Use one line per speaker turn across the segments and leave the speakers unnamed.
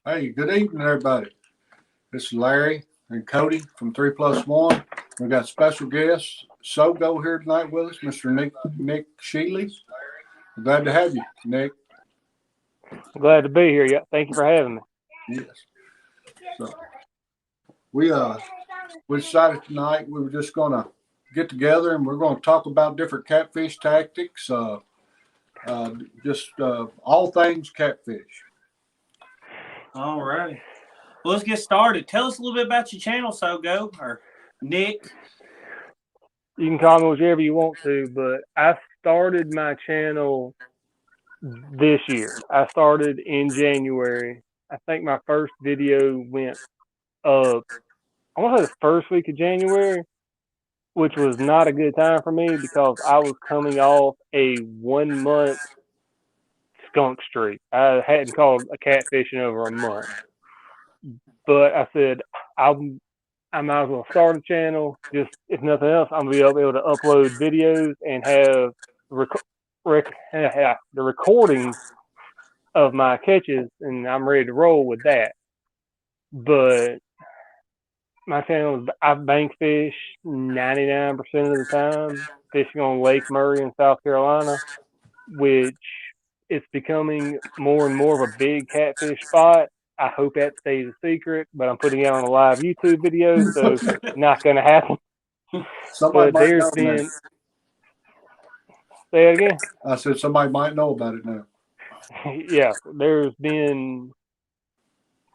Hey, good evening, everybody. This is Larry and Cody from 3 Plus 1. We got special guest Sogo here tonight with us, Mr. Nick Sheely. Glad to have you, Nick.
Glad to be here. Yeah, thank you for having me.
Yes. So we decided tonight we were just gonna get together and we're gonna talk about different catfish tactics, just all things catfish.
All right. Well, let's get started. Tell us a little bit about your channel, Sogo, or Nick.
You can call me whichever you want to, but I started my channel this year. I started in January. I think my first video went up, I want to say the first week of January, which was not a good time for me because I was coming off a 1 month skunk streak. I hadn't caught a catfish in over a month. But I said, I might as well start a channel. Just if nothing else, I'm gonna be able to upload videos and have the recordings of my catches, and I'm ready to roll with that. But my channel is I bank fish 99% of the time, fishing on Lake Murray in South Carolina, which it's becoming more and more of a big catfish spot. I hope that stays a secret, but I'm putting it on a live YouTube video, so not going to happen.
Somebody
But
might
there's
know
been,
now.
say it again.
I said somebody might know about it now.
Yeah, there's been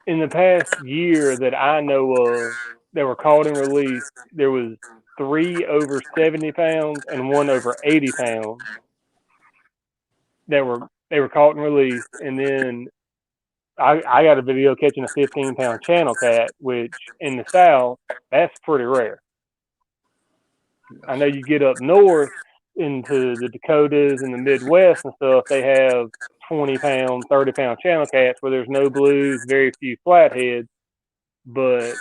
in the past year that I know of that were caught and released. There was 3 over 70 pounds and 1 over 80 pounds that were caught and released, and then I got a video catching a 15-pound channel cat, which in the South, that's pretty rare. I know you get up north into the Dakotas and the Midwest and stuff, they have 20-pound, 30-pound channel cats where there's no blues, very few flatheads. But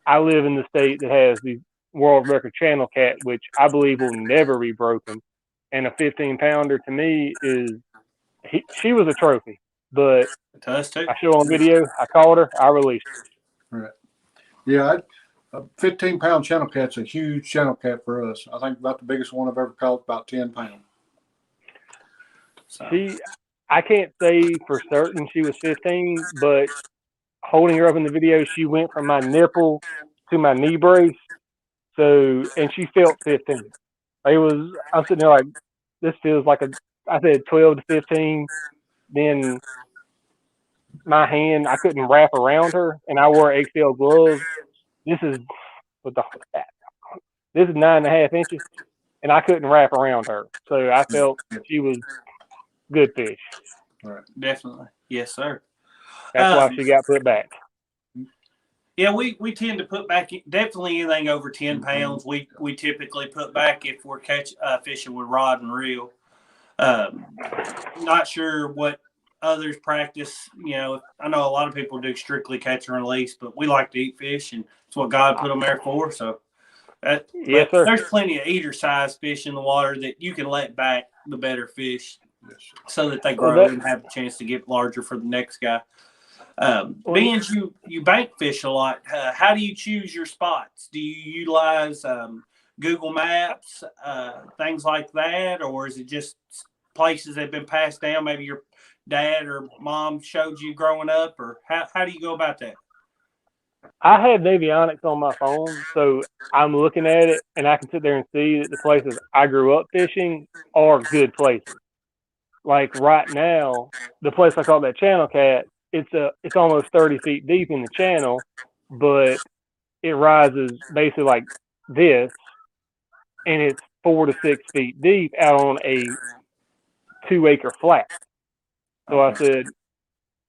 I live in the state that has the world record channel cat, which I believe will never be broken. And a 15-pounder to me she was a trophy. But
To us too.
I show on video, I caught her, I released her.
Right. Yeah, a 15-pound channel cat's a huge channel cat for us. I think about the biggest one I've ever caught, about 10 pounds.
So.
I can't say for certain she was 15, but holding her up in the video, she went from my nipple to my knee brace. So, and she felt 15. I'm sitting there like, this feels like I said 12 to 15. Then my hand, I couldn't wrap around her, and I wore XL gloves. This is 9.5 inches, and I couldn't wrap around her. So I felt she was good fish.
Right.
Definitely. Yes, sir.
That's why she got put back.
Yeah, we tend to put back definitely anything over 10 pounds. We typically put back if we're fishing with rod and reel. Not sure what others practice. I know a lot of people do strictly catch and release, but we like to eat fish, and it's what God put them there for. So,
yes, sir.
There's plenty of eater-sized fish in the water that you can let back the better fish, so that they grow and have a chance to get larger for the next guy. Being you bank fish a lot, how do you choose your spots? Do you utilize Google Maps, things like that, or is it just places that have been passed down? Maybe your dad or mom showed you growing up, or how do you go about that?
I have Navionics on my phone, so I'm looking at it, and I can sit there and see that the places I grew up fishing are good places. Like right now, the place I caught that channel cat, it's almost 30 feet deep in the channel, but it rises basically like this, and it's 4 to 6 feet deep out on a 2-acre flat. So I said,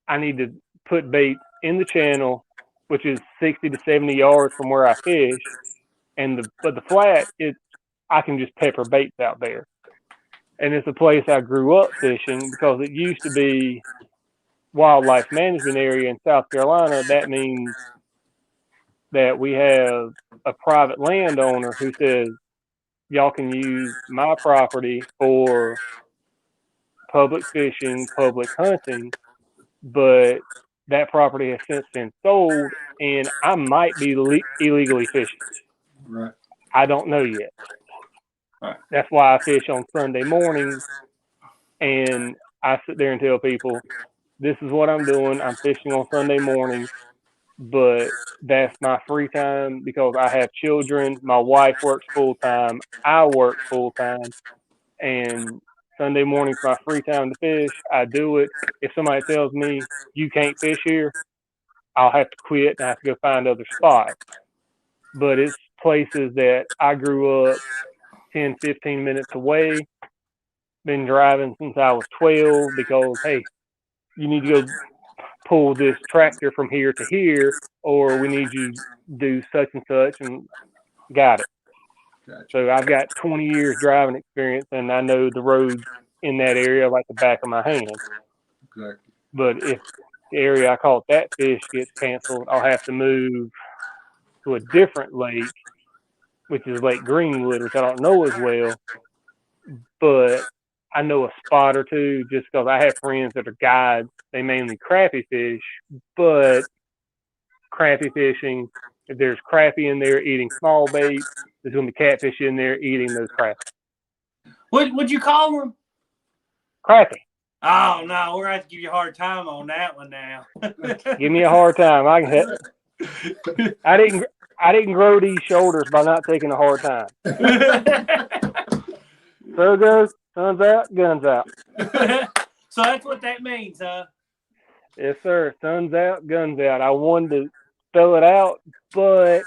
I need to put bait in the channel, which is 60 to 70 yards from where I fish, but the flat, I can just pepper baits out there. And it's a place I grew up fishing because it used to be wildlife management area in South Carolina. That means that we have a private landowner who says, y'all can use my property for public fishing, public hunting, but that property has since been sold, and I might be illegally fishing.
Right.
I don't know yet.
Right.
That's why I fish on Sunday mornings, and I sit there and tell people, this is what I'm doing. I'm fishing on Sunday morning, but that's my free time because I have children. My wife works full time. I work full time, and Sunday morning's my free time to fish. I do it. If somebody tells me you can't fish here, I'll have to quit and I have to go find other spots. But it's places that I grew up 10, 15 minutes away, been driving since I was 12 because, hey, you need to go pull this tractor from here to here, or we need you to do such and such, and got it.
Gotcha.
So I've got 20 years driving experience, and I know the roads in that area like the back of my hand.
Exactly.
But if the area I caught that fish gets canceled, I'll have to move to a different lake, which is Lake Greenwood, which I don't know as well, but I know a spot or two just because I have friends that are guides. They mainly crappie fish, but crappie fishing, if there's crappie in there eating small bait, there's going to be catfish in there eating those crappie.
What'd you call them?
Crappie.
Oh no, we're gonna have to give you a hard time on that one now.
Give me a hard time. I didn't grow these shoulders by not taking a hard time. So goes, sun's out, guns out.
So that's what that means, huh?
Yes, sir. Sun's out, guns out. I wanted to spell it out, but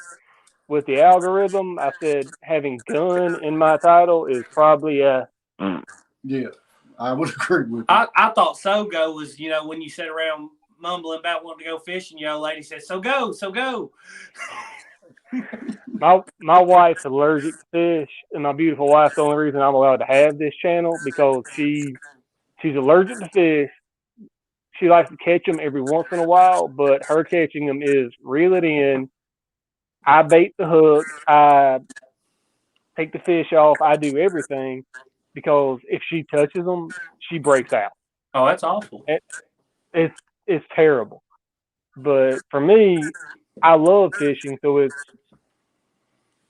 with the algorithm, I said having gun in my title is probably a.
Yeah, I would agree with you.
I thought so go was, when you sit around mumbling about wanting to go fishing, your old lady said, so go.
My wife's allergic to fish, and my beautiful wife's the only reason I'm allowed to have this channel because she's allergic to fish. She likes to catch them every once in a while, but her catching them is reel it in. I bait the hook. I take the fish off. I do everything because if she touches them, she breaks out.
Oh, that's awful.
It's terrible. But for me, I love fishing, so it's,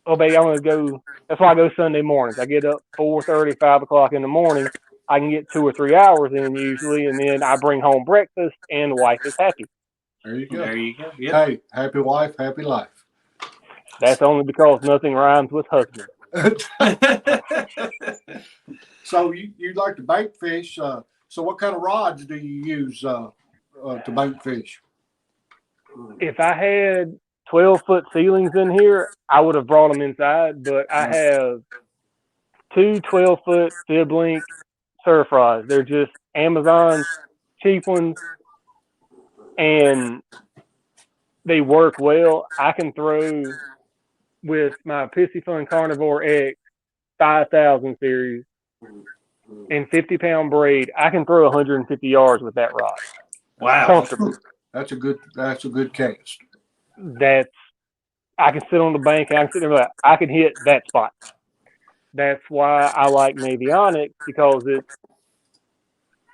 oh, baby, I'm going to go. That's why I go Sunday mornings. I get up 4:30, 5 o'clock in the morning. I can get 2 or 3 hours in usually, and then I bring home breakfast, and the wife is happy.
There you go.
There you go. Yep.
Hey, happy wife, happy life.
That's only because nothing rhymes with husband.
So you like to bait fish. So what kind of rods do you use to bait fish?
If I had 12-foot ceilings in here, I would have brought them inside, but I have 2 12-foot sibling surf rods. They're just Amazon cheap ones, and they work well. I can throw with my Pissy Fun Carnivore X 5000 series and 50-pound braid. I can throw 150 yards with that rod.
Wow,
comfortably.
That's a good cast.
I can sit on the bank and I can sit there and I can hit that spot. That's why I like Navionics, because it's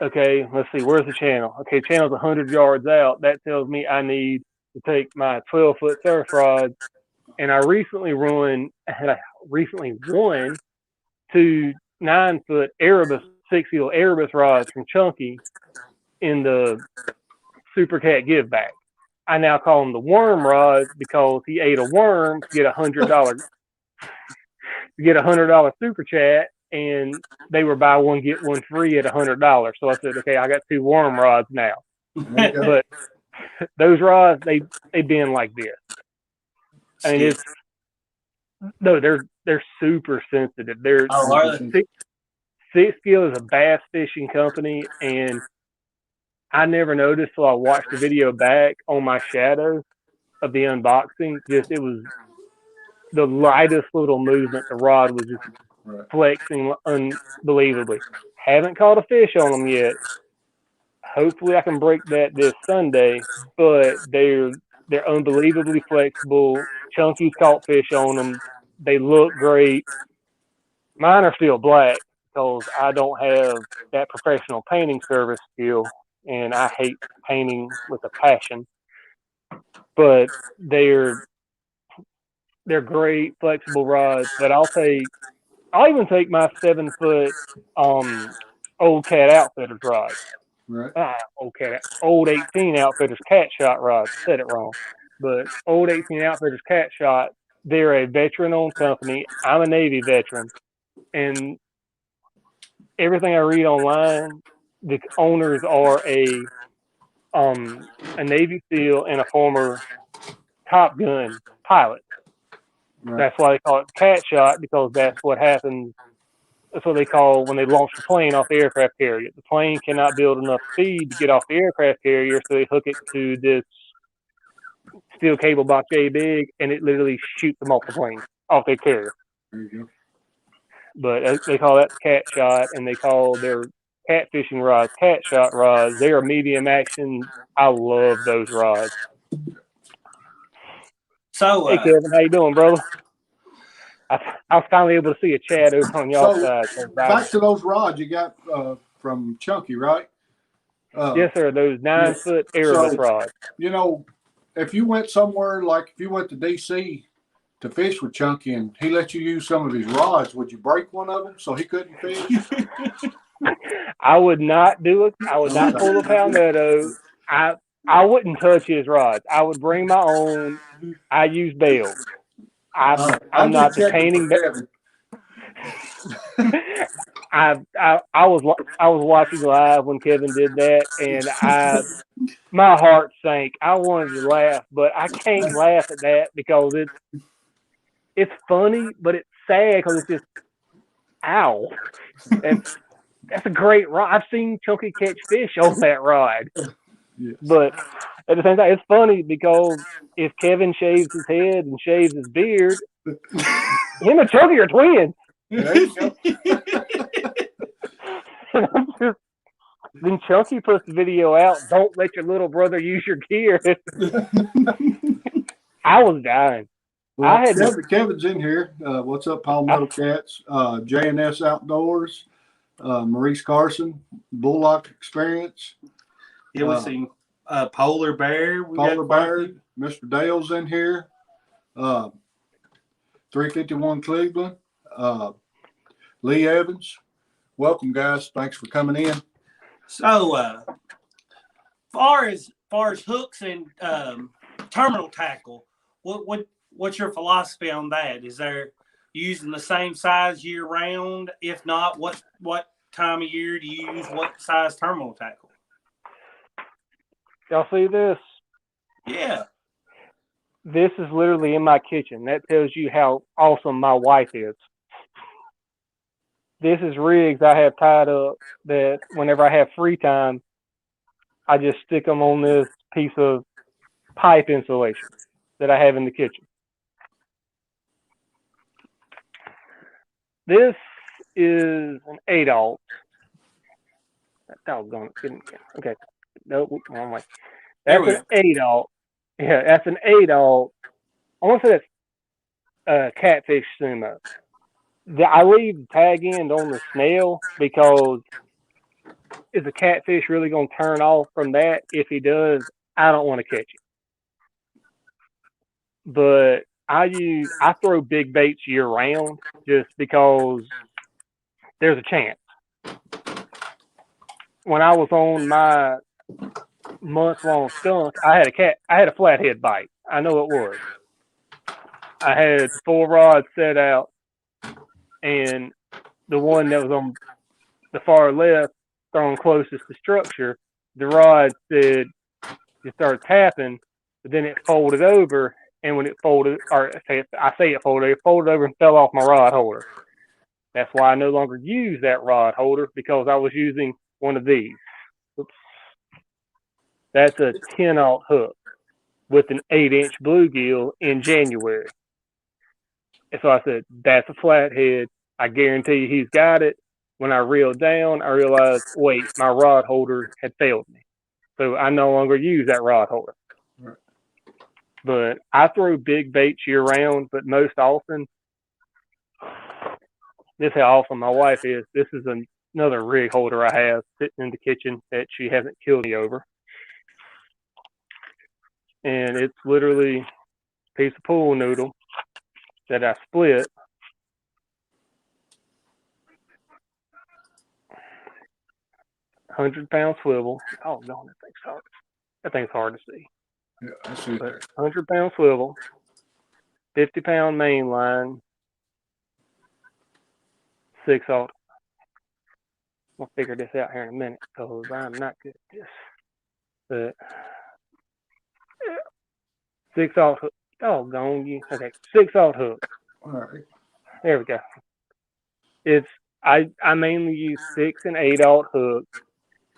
okay. Let's see, where's the channel? Okay, channel's 100 yards out. That tells me I need to take my 12-foot surf rod, and I recently won 2 9-foot Erebus 6-heel Erebus rods from Chunky in the Super Cat give back. I now call them the worm rods because he ate a worm to get $100 super chat, and they were buy one get one free at $100. So I said, okay, I got 2 worm rods now. But those rods, they bend like this. I mean, they're super sensitive. They're Six Gill is a bass fishing company, and I never noticed till I watched the video back on my shadow of the unboxing. Just it was the lightest little movement. The rod was just flexing unbelievably. Haven't caught a fish on them yet. Hopefully I can break that this Sunday, but they're unbelievably flexible. Chunky's caught fish on them. They look great. Mine are still black because I don't have that professional painting service skill. and I hate painting with a passion. But they're great, flexible rods. But I'll even take my 7 foot old cat outfitters rod.
Right.
Old 18 outfitters cat shot rod. Said it wrong. But old 18 outfitters cat shot. They're a veteran owned company. I'm a Navy veteran, and everything I read online, the owners are a Navy SEAL and a former Top Gun pilot.
Right.
That's why they call it cat shot, because that's what happens. That's what they call when they launch the plane off the aircraft carrier. The plane cannot build enough speed to get off the aircraft carrier, so they hook it to this steel cable about yay big, and it literally shoots them off the plane, off their carrier.
There you go.
But they call that cat shot, and they call their catfishing rods cat shot rods. They are medium action. I love those rods.
So,
hey Kevin, how you doing, brother? I was finally able to see a chat over on y'all side.
Back to those rods you got from Chunky, right?
Yes, sir. Those 9-foot Erebus rods.
You know, if you went somewhere, like if you went to DC to fish with Chunky and he let you use some of his rods, would you break one of them so he couldn't fish?
I would not do it. I would not pull a palmetto. I wouldn't touch his rods. I would bring my own. I use bail. I'm not the painting. I was watching live when Kevin did that, and my heart sank. I wanted to laugh, but I can't laugh at that because it's funny, but it's sad because it's just ow. That's a great rod. I've seen Chunky catch fish on that rod.
Yes.
But at the same time, it's funny because if Kevin shaves his head and shaves his beard, him and Chunky are twins.
There you go.
Then Chunky puts the video out. Don't let your little brother use your gear. I was dying.
Well, Kevin's in here. What's up, Palmetto Cats? J&S Outdoors. Maurice Carson, Bullock Experience.
Yeah, we've seen Polar Bear.
Polar Bear. Mr. Dale's in here. 351 Cleveland. Lee Evans. Welcome, guys. Thanks for coming in.
So, far as hooks and terminal tackle, what's your philosophy on that? Is there using the same size year round? If not, what time of year do you use what size terminal tackle?
Y'all see this?
Yeah.
This is literally in my kitchen. That tells you how awesome my wife is. This is rigs I have tied up that whenever I have free time, I just stick them on this piece of pipe insulation that I have in the kitchen. This is an 8-aught. That doggone it. Okay. Nope, wrong way. That's an 8-aught. Yeah, that's an 8-aught. I want to say that's catfish sumo. I leave the tag end on the snail because is the catfish really going to turn off from that? If he does, I don't want to catch it. But I throw big baits year round just because there's a chance. When I was on my month-long skunk, I had a flathead bite. I know it was. I had 4 rods set out, and the one that was on the far left, thrown closest to structure, the rod said it started tapping, but then it folded over, and when it folded, or it folded over and fell off my rod holder. That's why I no longer use that rod holder, because I was using one of these. Oops. That's a 10-aught hook with an 8-inch bluegill in January. And so I said, that's a flathead. I guarantee you he's got it. When I reeled down, I realized, wait, my rod holder had failed me. So I no longer use that rod holder.
Right.
But I throw big baits year round, but most often, this is how awesome my wife is. This is a another rig holder I have sitting in the kitchen that she hasn't killed me over. And it's literally a piece of pool noodle that I split. £100 swivel. Oh no, that thing's hard. That thing's hard to see.
Yeah, I see it
But
there.
100-pound swivel, 50-pound main line, 6/0. I'll figure this out here in a minute because I'm not good at this. But 6/0 hook. Doggone you. Okay, 6/0 hook.
All right.
There we go. I mainly use 6 and 8/0 hooks.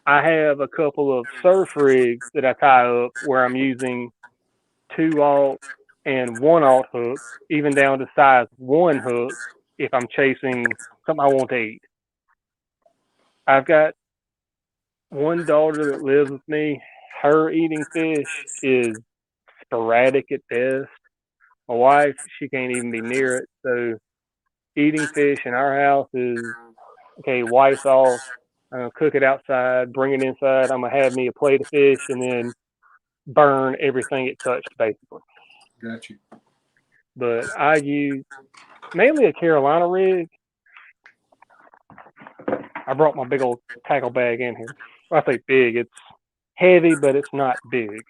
I have a couple of surf rigs that I tie up where I'm using 2/0 and 1/0 hooks, even down to size 1 hook if I'm chasing something I want to eat. I've got one daughter that lives with me. Her eating fish is sporadic at best. My wife, she can't even be near it. So eating fish in our house is, okay, white's off, cook it outside, bring it inside. I'm going to have me a plate of fish and then burn everything it touched, basically.
Got you.
But I use mainly a Carolina rig. I brought my big old tackle bag in here. Well, I say big, it's heavy, but it's not big.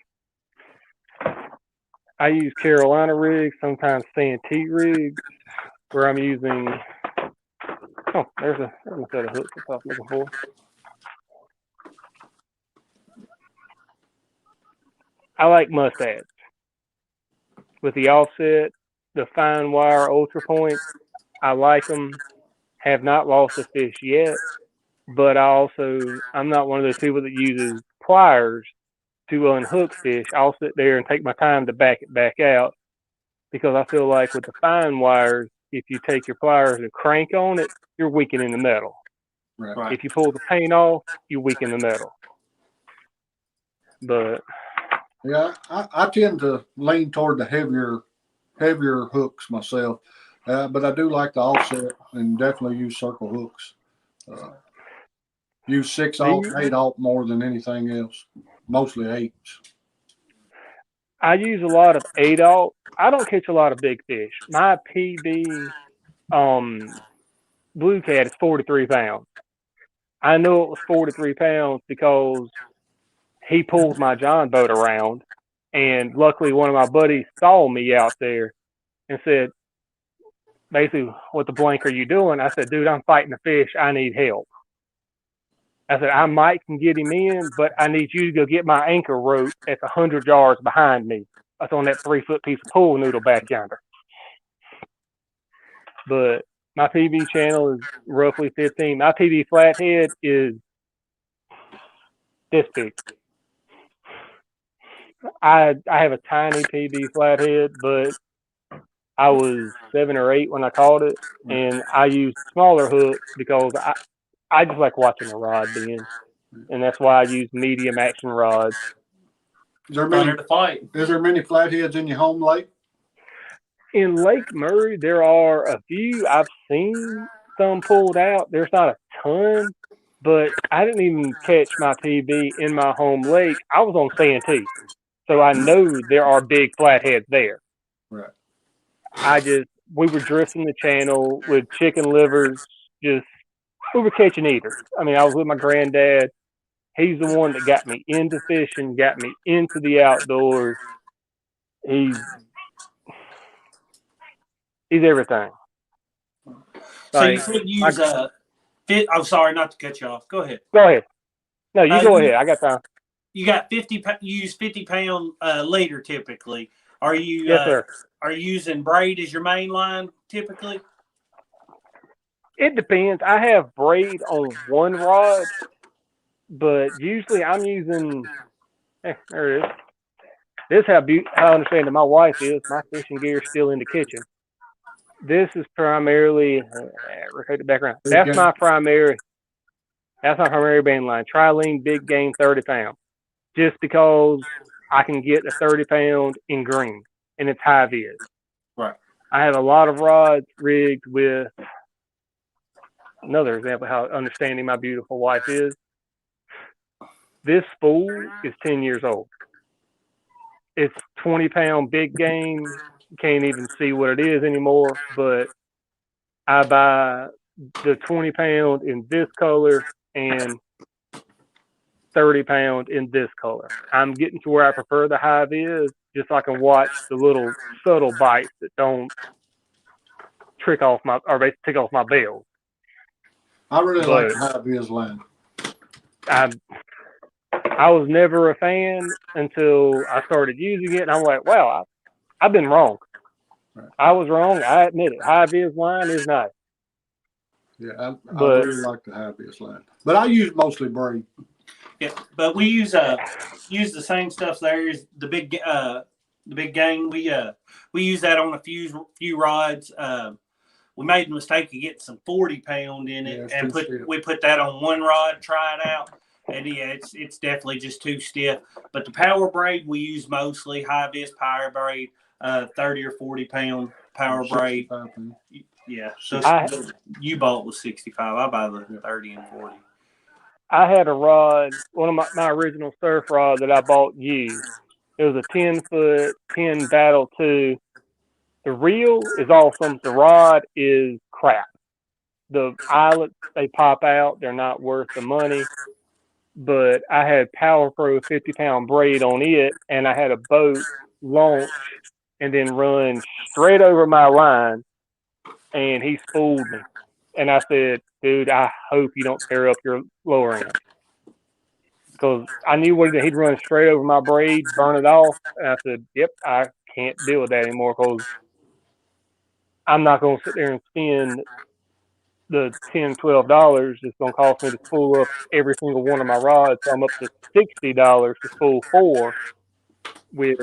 I use Carolina rigs, sometimes Santee rigs, where I'm using. Oh, there's a set of hooks I was looking for. I like mustads with the offset, the fine wire ultra points. I like them. Have not lost a fish yet, but I'm not one of those people that uses pliers to unhook fish. I'll sit there and take my time to back it back out because I feel like with the fine wires, if you take your pliers and crank on it, you're weakening the metal.
Right.
If you pull the paint off, you weaken the metal. But
yeah, I tend to lean toward the heavier hooks myself, but I do like the offset and definitely use circle hooks. Use 6/0 and 8/0 more than anything else. Mostly 8s.
I use a lot of 8/0. I don't catch a lot of big fish. My PB blue cat is 43 pounds. I know it was 43 pounds because he pulls my John boat around, and luckily one of my buddies saw me out there and said, basically, what the blank are you doing? I said, dude, I'm fighting a fish. I need help. I said, I might can get him in, but I need you to go get my anchor rope that's 100 yards behind me. That's on that 3-foot piece of pool noodle back yonder. But my PB channel is roughly 15. My PB flathead is this big. I have a tiny PB flathead, but I was 7 or 8 when I caught it, and I used smaller hooks because I just like watching the rod bend, and that's why I use medium action rods.
Is there many flatheads in your home lake?
In Lake Murray, there are a few. I've seen some pulled out. There's not a ton, but I didn't even catch my PB in my home lake. I was on Santee, so I know there are big flatheads there.
Right.
We were drifting the channel with chicken livers. We were catching eaters. I mean, I was with my granddad. He's the one that got me into fishing, got me into the outdoors. He's everything.
So you said use I'm sorry, not to cut you off. Go ahead.
Go ahead. No, you go ahead. I got time.
You got 50. You use 50-pound leader typically. Are you?
Yes, sir.
Are you using braid as your main line typically?
It depends. I have braid on one rod, but usually I'm using. There it is. This is how I understand that my wife is. My fishing gear is still in the kitchen. This is primarily rotate the background. That's my primary band line. Trilene big game 30 pound. Just because I can get a 30 pound in green and it's high vis.
Right.
I have a lot of rods rigged with another example of how understanding my beautiful wife is. This spool is 10 years old. It's 20-pound big game. Can't even see what it is anymore, but I buy the 20-pound in this color and 30-pound in this color. I'm getting to where I prefer the high vis, just so I can watch the little subtle bites that don't tick off my bells.
I really like the high vis line.
I was never a fan until I started using it, and I'm like, wow, I've been wrong. Right. I was wrong. I admit it. High vis line is nice.
Yeah, I really like the high vis line, but I use mostly braid.
Yeah, but we use the same stuff there as the big gang. We use that on a few rods. We made the mistake of getting some 40-pound in it, and we put that on one rod, try it out, and yeah, it's definitely just too stiff. But the power braid we use mostly high vis power braid, 30 or 40-pound power braid. Yeah, so you bought was 65. I buy the 30 and 40.
I had a rod, one of my original surf rod that I bought used. It was a 10-foot 10 Battle 2. The reel is awesome. The rod is crap. The eyelets, they pop out. They're not worth the money. But I had Power Pro 50-pound braid on it, and I had a boat launch and then run straight over my line, and he spooled me. And I said, dude, I hope you don't tear up your lower end. Because I knew he'd run straight over my braid, burn it off. And I said, yep, I can't deal with that anymore because I'm not going to sit there and spend the $10, $12 it's going to cost me to spool up every single one of my rods. So I'm up to $60 to spool 4 with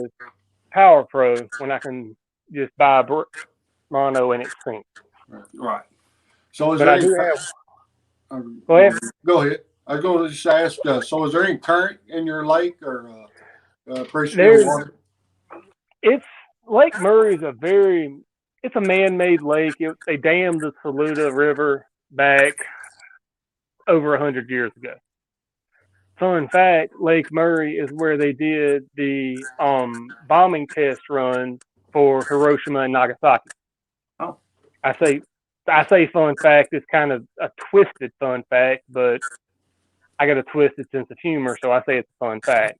Power Pro when I can just buy mono and it sinks.
Right. So is there go ahead. I was going to just ask, so is there any current in your lake or pretty still water?
Lake Murray is it's a man-made lake. They dammed the Saluda River back over 100 years ago. Fun fact, Lake Murray is where they did the bombing test run for Hiroshima and Nagasaki.
Oh.
I say fun fact. It's kind of a twisted fun fact, but I got a twisted sense of humor, so I say it's a fun fact.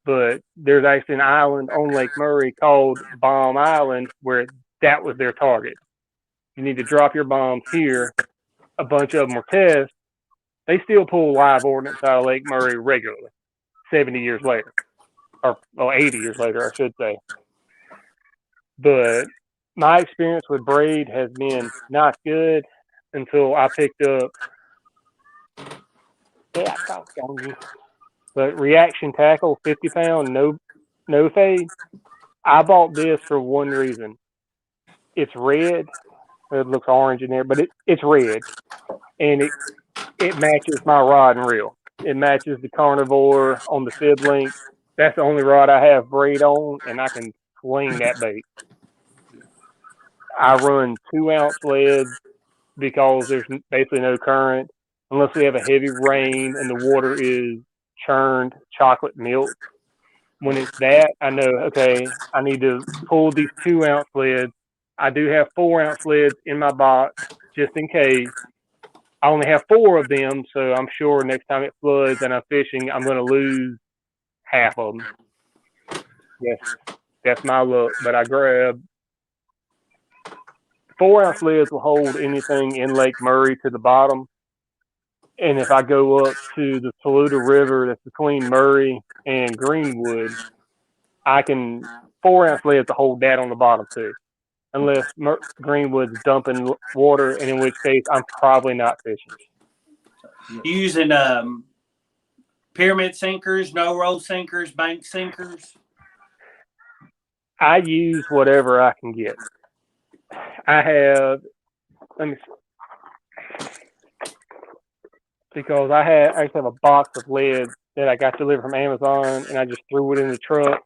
But there's actually an island on Lake Murray called Bomb Island where that was their target. You need to drop your bombs here. A bunch of them were tests. They still pull live ordnance out of Lake Murray regularly, 70 years later. Or 80 years later, I should say. But my experience with braid has been not good until I picked up but reaction tackle, 50-pound, no fade. I bought this for one reason. It's red. It looks orange in there, but it's red, and it matches my rod and reel. It matches the carnivore on the fib link. That's the only rod I have braid on, and I can swing that bait. I run 2-ounce lead because there's basically no current unless we have a heavy rain and the water is churned chocolate milk. When it's that, I know, okay, I need to pull these 2-ounce lids. I do have 4-ounce lids in my box just in case. I only have 4 of them, so I'm sure next time it floods and I'm fishing, I'm going to lose half of them. Yes, that's my luck. But I grab 4-ounce lids will hold anything in Lake Murray to the bottom. And if I go up to the Saluda River that's between Murray and Greenwood, I can 4-ounce lids to hold that on the bottom too. Unless Greenwood's dumping water, and in which case I'm probably not fishing.
You using pyramid sinkers, no roll sinkers, bank sinkers?
I use whatever I can get. I have, let me see, because I actually have a box of lead that I got delivered from Amazon, and I just threw it in the truck.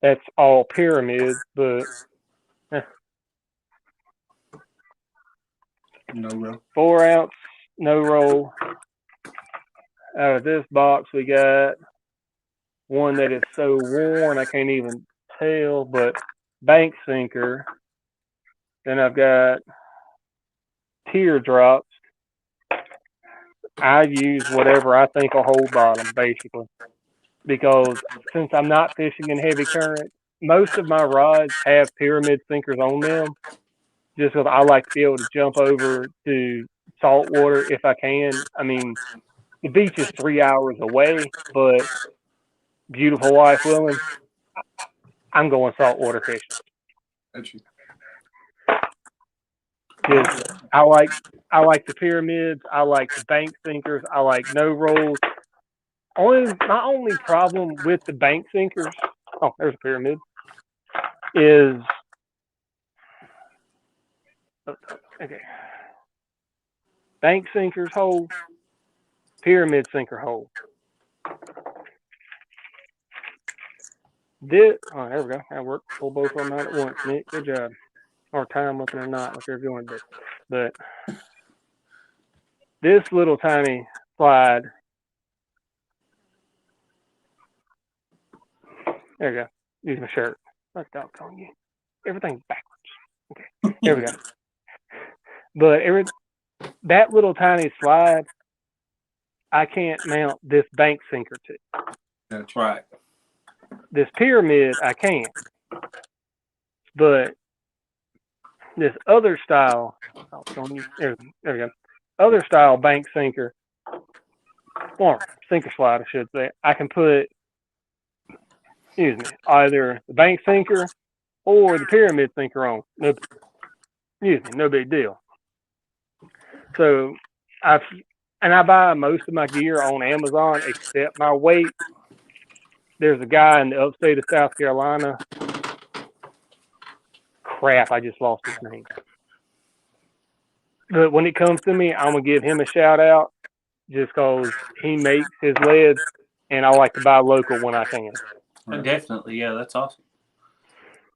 That's all pyramids, but
No roll.
4 ounce no roll. Out of this box, we got one that is so worn I can't even tell, but bank sinker. Then I've got teardrops. I use whatever I think will hold bottom, basically, because since I'm not fishing in heavy current, most of my rods have pyramid sinkers on them, just because I like to be able to jump over to salt water if I can. I mean, the beach is 3 hours away, but beautiful wife willing, I'm going saltwater fishing.
That's you.
Just I like the pyramids. I like the bank sinkers. I like no rolls. My only problem with the bank sinkers, oh, there's a pyramid, is okay. Bank sinkers hold, pyramid sinker hold. There we go. I worked. Pull both of them out at once, Nick. Good job. Or time looking or not, whichever you want to do. But this little tiny slide. There you go. Use my shirt. Let's doggone you. Everything's backwards. Okay. There we go. But that little tiny slide, I can't mount this bank sinker to.
That's
Right.
This pyramid, I can. But this other style, there we go. Other style bank sinker, or sinker slide, I should say, I can put, either the bank sinker or the pyramid sinker on. No big deal. So I buy most of my gear on Amazon except my weight. There's a guy in the upstate of South Carolina. Crap, I just lost his name. But when it comes to me, I'm going to give him a shout out just because he makes his leads, and I like to buy local when I can.
Right. Definitely, yeah, that's awesome.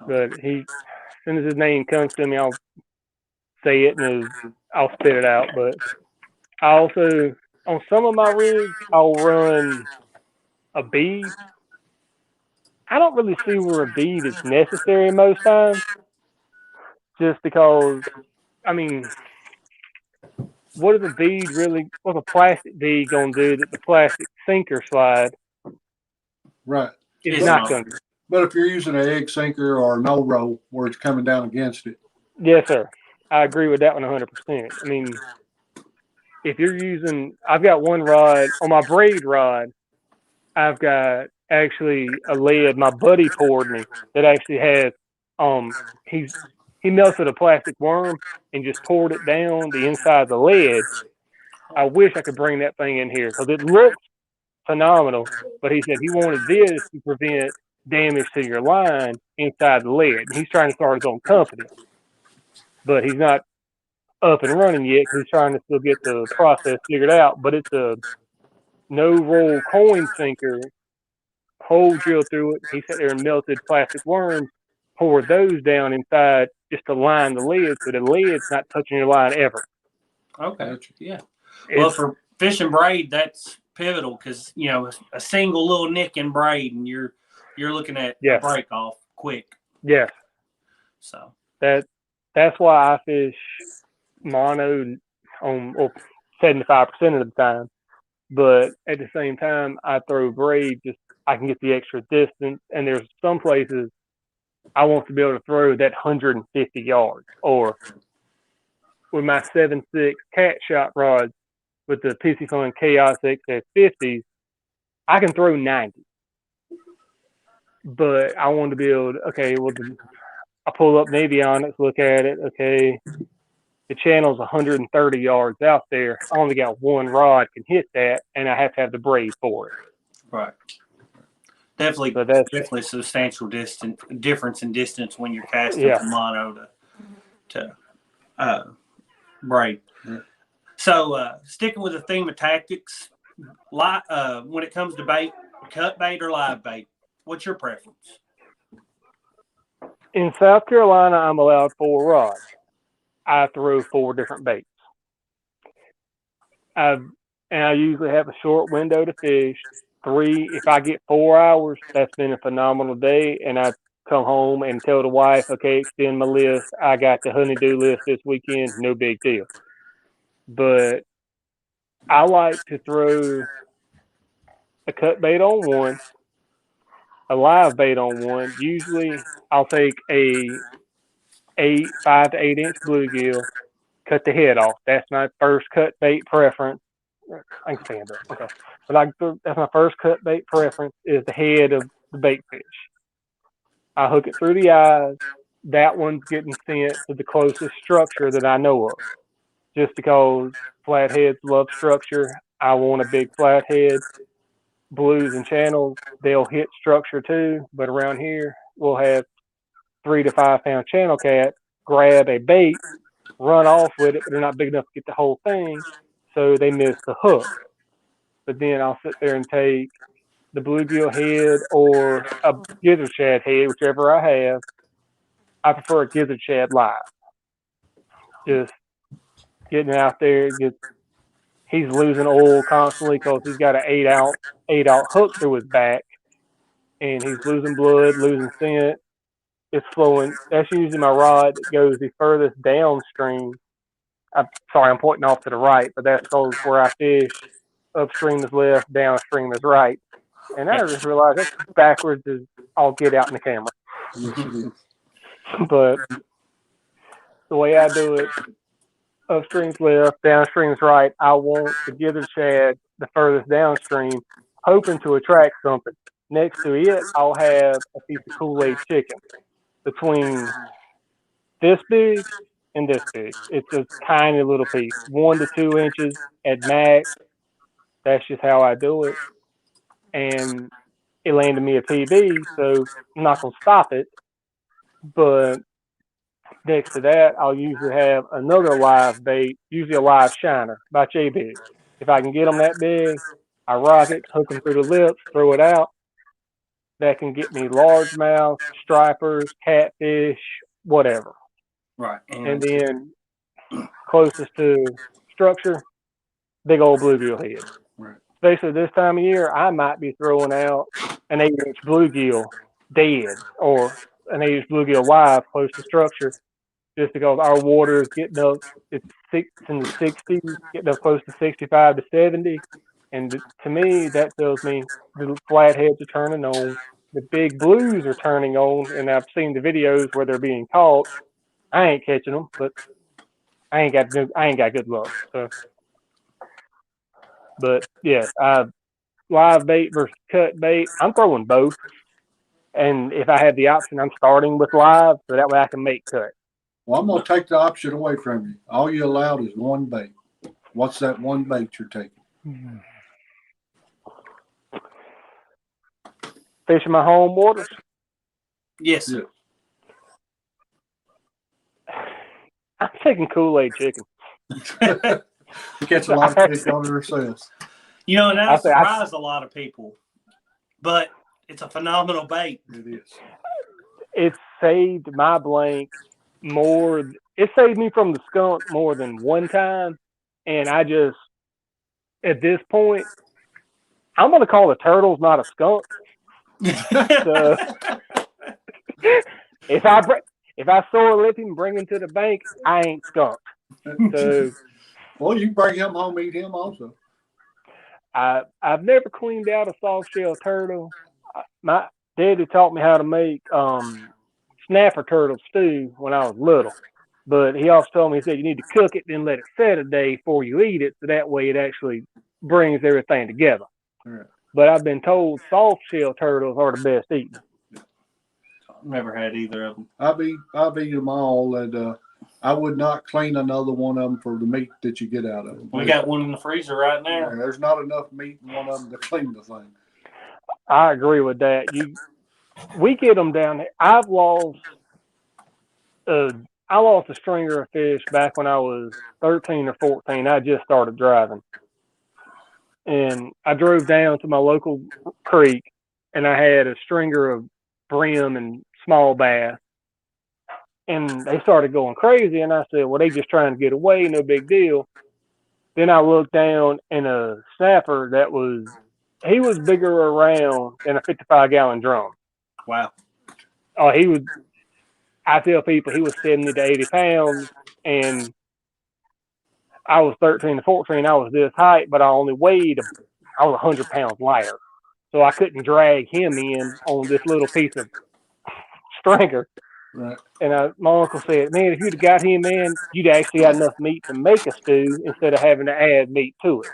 But as soon as his name comes to me, I'll say it and I'll spit it out. But I also, on some of my rigs, I'll run a bead. I don't really see where a bead is necessary most times, just because, I mean, what's a plastic bead going to do that the plastic sinker slide
right.
is not going to do?
But if you're using an egg sinker or no roll where it's coming down against it.
Yes, sir. I agree with that one 100%. I mean, if you're I've got one rod, on my braid rod, I've got actually a lead my buddy poured me that actually has, he melted a plastic worm and just poured it down the inside of the lead. I wish I could bring that thing in here because it looks phenomenal, but he said he wanted this to prevent damage to your line inside the lead. He's trying to start his own company, but he's not up and running yet because he's trying to still get the process figured out. But it's a no-roll coin sinker, hole drill through it. He sat there and melted plastic worms, poured those down inside just to line the lid so the lid's not touching your line ever.
Okay, yeah. Well, for fishing braid, that's pivotal because a single little nick in braid, and you're looking at a break off quick.
Yes.
So
that's why I fish mono on 75% of the time, but at the same time I throw braid just I can get the extra distance, and there's some places I want to be able to throw that 150 yards, or with my 7.6 cat shot rods with the PC Fun Chaos XS50s, I can throw 90. But I want to be able to, I pull up Navionics, look at it, okay, the channel's 130 yards out there. I only got one rod can hit that, and I have to have the braid for it.
Right. Definitely substantial difference in distance when you're casting from mono to braid.
Right.
So sticking with the theme of tactics, when it comes to bait, cut bait or live bait, what's your preference?
In South Carolina, I'm allowed 4 rods. I throw 4 different baits. I usually have a short window to fish. If I get 4 hours, that's been a phenomenal day. And I come home and tell the wife, okay, extend my list. I got the honeydew list this weekend. No big deal. But I like to throw a cut bait on one, a live bait on one. Usually I'll take a 5 to 8 inch bluegill, cut the head off. That's my first cut bait preference. I can stand up. Okay. But that's my first cut bait preference is the head of the bait fish. I hook it through the eyes. That one's getting sent to the closest structure that I know of. Just because flatheads love structure. I want a big flathead. Blues and channels, they'll hit structure too. But around here, we'll have 3 to 5 pound channel cat grab a bait, run off with it, but they're not big enough to get the whole thing. So they miss the hook. But then I'll sit there and take the bluegill head or a gizzard shad head, whichever I have. I prefer a gizzard shad live. Just getting out there, he's losing oil constantly because he's got an 8 out hook through his back, and he's losing blood, losing scent. It's flowing. That's usually my rod that goes the furthest downstream. I'm sorry, I'm pointing off to the right, but that's because where I fish, upstream is left, downstream is right. And I just realized that's backwards as I'll get out in the camera. But the way I do it, upstream's left, downstream's right. I want the gizzard shad the furthest downstream, hoping to attract something. Next to it, I'll have a piece of Kool-Aid chicken between this big and this big. It's a tiny little piece, 1 to 2 inches at max. That's just how I do it. And it landed me a PB, so I'm not going to stop it. But next to that, I'll usually have another live bait, usually a live shiner by J-Big. If I can get them that big, I rock it, hook them through the lips, throw it out. That can get me largemouth, stripers, catfish, whatever.
Right.
And then closest to structure, big old bluegill head.
Right.
Especially this time of year, I might be throwing out an 8-inch bluegill dead or an 8-inch bluegill live close to structure, just because our water is getting up. It's in the 60s, getting up close to 65 to 70. And to me, that tells me the flatheads are turning on. The big blues are turning on, and I've seen the videos where they're being caught. I ain't catching them, but I ain't got good luck. So, but yeah, live bait versus cut bait. I'm throwing both, and if I have the option, I'm starting with live, so that way I can make cut.
Well, I'm gonna take the option away from you. All you allowed is one bait. What's that one bait you're taking?
Fishing my home waters.
Yes.
Yeah.
I'm taking Kool-Aid chicken.
Catch a lot of fish on ourselves.
You know, and that surprised a lot of people. But it's a phenomenal bait.
It is.
It saved my blank more. It saved me from the skunk more than one time. And I just, at this point, I'm going to call the turtles not a skunk. So, if I sore lip him and bring him to the bank, I ain't skunked. So,
well, you bring him home, eat him also.
I've never cleaned out a soft shell turtle. My daddy taught me how to make snapper turtle stew when I was little. But he also told me, he said, you need to cook it, then let it set a day before you eat it, so that way it actually brings everything together.
Right.
But I've been told soft shell turtles are the best eating.
I've never had either of them.
I've eat them all, and I would not clean another one of them for the meat that you get out of them.
We got one in the freezer right now.
Yeah, there's not enough meat in one of them to clean the thing.
I agree with that. We get them down there. I lost a stringer of fish back when I was 13 or 14. I just started driving. And I drove down to my local creek, and I had a stringer of brim and small bass. And they started going crazy, and I said, well, they just trying to get away, no big deal. Then I looked down and a snapper he was bigger around than a 55-gallon drum.
Wow.
Oh, I tell people he was 70 to 80 pounds, and I was 13 to 14. I was this height, but I was 100 pounds lighter. So I couldn't drag him in on this little piece of stringer.
Right.
And my uncle said, man, if you'd have got him in, you'd actually had enough meat to make a stew instead of having to add meat to it.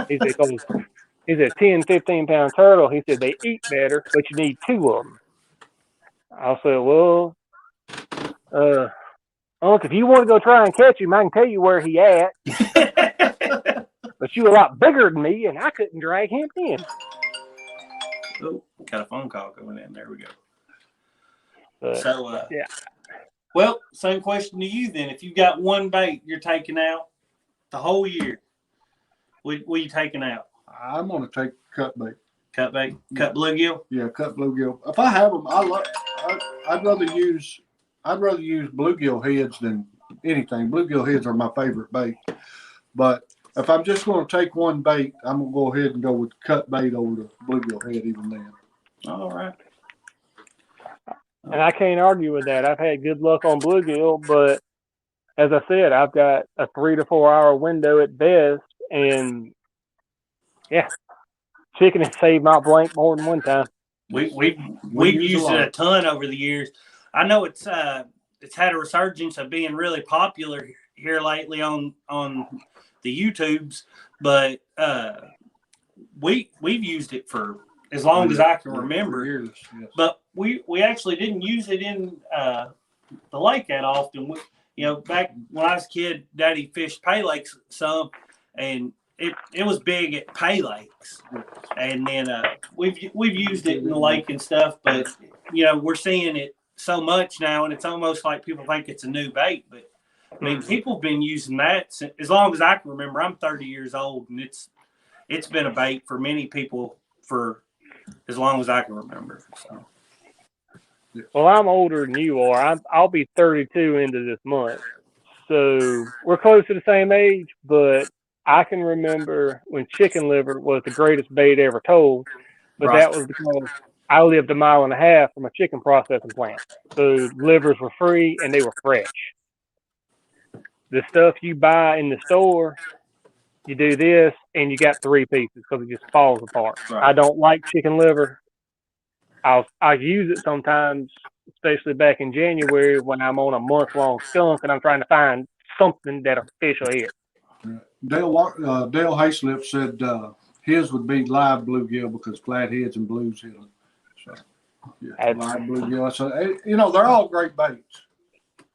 He said, he's a 10, 15-pound turtle. He said, they eat better, but you need two of them. I said, well, Uncle, if you want to go try and catch him, I can tell you where he at. But you were a lot bigger than me, and I couldn't drag him in.
Oh, got a phone call going in. There we go.
Yeah.
Well, same question to you then. If you've got one bait you're taking out the whole year, what are you taking out?
I'm going to take cut bait.
Cut bait? Cut bluegill?
Yeah, cut bluegill. If I have them, I'd rather use bluegill heads than anything. Bluegill heads are my favorite bait. But if I'm just going to take one bait, I'm going to go ahead and go with cut bait over the bluegill head even then.
All right.
And I can't argue with that. I've had good luck on bluegill, but as I said, I've got a 3 to 4 hour window at best, and yeah, chicken has saved my blank more than one time.
We've used it a ton over the years. I know it's had a resurgence of being really popular here lately on the YouTubes, but we've used it for as long as I can remember.
Years, yes.
But we actually didn't use it in the lake that often. Back when I was a kid, Daddy fished pay lakes some, and it was big at pay lakes. And then we've used it in the lake and stuff, but we're seeing it so much now, and it's almost like people think it's a new bait. But I mean, people have been using that as long as I can remember. I'm 30 years old, and it's been a bait for many people for as long as I can remember. So.
Well, I'm older than you are. I'll be 32 into this month, so we're close to the same age. But I can remember when chicken liver was the greatest bait ever told, but
Right.
that was because I lived a mile and a half from a chicken processing plant. So livers were free and they were fresh. The stuff you buy in the store, you do this and you got 3 pieces because it just falls apart.
Right.
I don't like chicken liver. I use it sometimes, especially back in January when I'm on a month-long skunk and I'm trying to find something that a fish will eat.
Dale Hayslip said his would be live bluegill because flatheads and blues hit them. So, yeah, live bluegill. So, they're all great baits.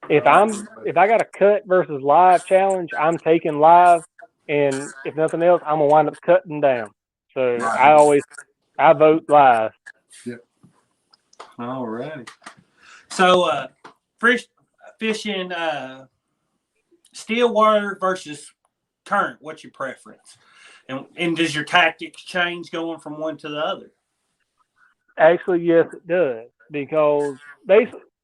If I got a cut versus live challenge, I'm taking live, and if nothing else, I'm gonna wind up cutting down. So right. I vote live.
Yep.
All righty. So fishing still water versus current, what's your preference? And does your tactics change going from one to the other?
Actually, yes, it does, because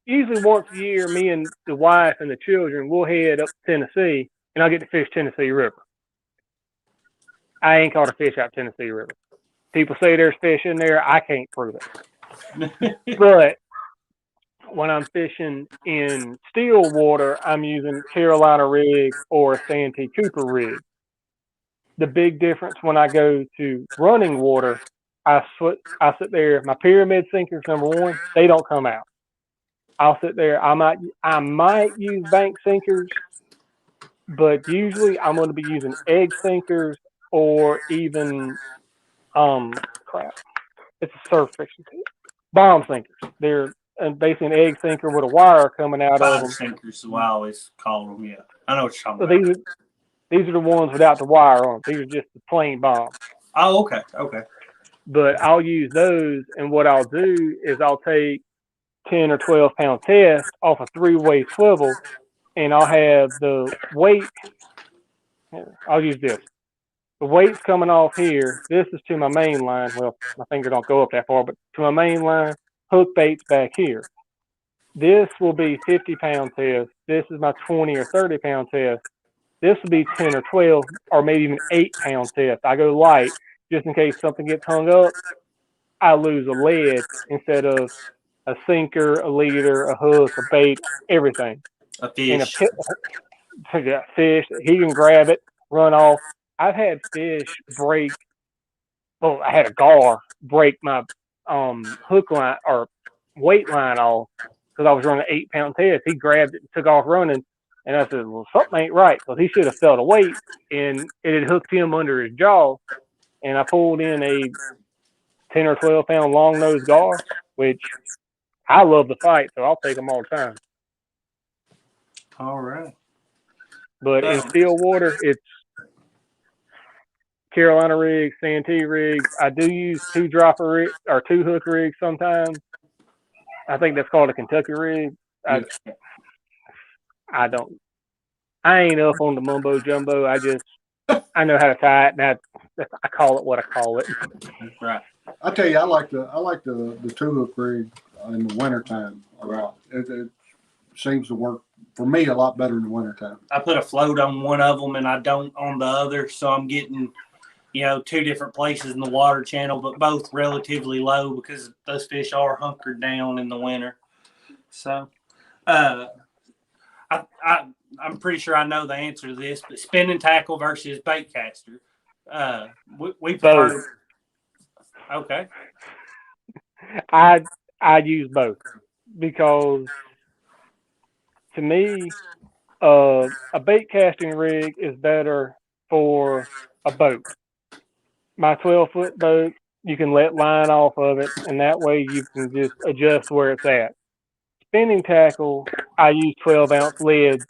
usually once a year, me and the wife and the children will head up to Tennessee, and I'll get to fish Tennessee River. I ain't caught a fish out Tennessee River. People say there's fish in there. I can't prove it. But when I'm fishing in still water, I'm using Carolina rig or a Santee Cooper rig. The big difference when I go to running water, I sit there. My pyramid sinkers, number one, they don't come out. I'll sit there. I might use bank sinkers, but usually I'm going to be using egg sinkers or even it's a surf fishing too. Bomb sinkers. They're basically an egg sinker with a wire coming out of them.
Sinkers, is what I always call them. Yeah, I know what you're talking about.
These are the ones without the wire on. These are just the plain bombs.
Oh, okay.
But I'll use those, and what I'll do is I'll take 10 or 12 pound test off a 3-way swivel, and I'll have the weight. I'll use this. The weight's coming off here. This is to my main line. Well, my finger don't go up that far, but to my main line, hook bait's back here. This will be 50 pound test. This is my 20 or 30 pound test. This would be 10 or 12 or maybe even 8-pound test. I go light just in case something gets hung up. I lose a lead instead of a sinker, a leader, a hook, a bait, everything.
A
And a
fish.
fish, he can grab it, run off. I've had fish break. Well, I had a gar break my hook line or weight line off because I was running an 8-pound test. He grabbed it and took off running, and I said, "Well, something ain't right," because he should have felt a weight, and it had hooked him under his jaw. And I pulled in a 10 or 12-pound long nosed gar, which I love to fight, so I'll take them all the time.
All right.
But in still water, it's Carolina rigs, Santee rigs. I do use 2-dropper rig or 2-hook rigs sometimes. I think that's called a Kentucky rig. I ain't up on the mumbo jumbo. I know how to tie it, and I call it what I call it.
Right.
I tell you, I like the 2-hook rig in the wintertime a lot. It seems to work for me a lot better in the wintertime.
I put a float on one of them and I don't on the other, so I'm getting, 2 different places in the water channel, but both relatively low because those fish are hunkered down in the winter. So, I'm pretty sure I know the answer to this, but spinning tackle versus bait caster. We prefer.
Both.
Okay.
I use both because to me, a bait casting rig is better for a boat. My 12-foot boat, you can let line off of it, and that way you can just adjust where it's at. Spinning tackle, I use 12-ounce lead,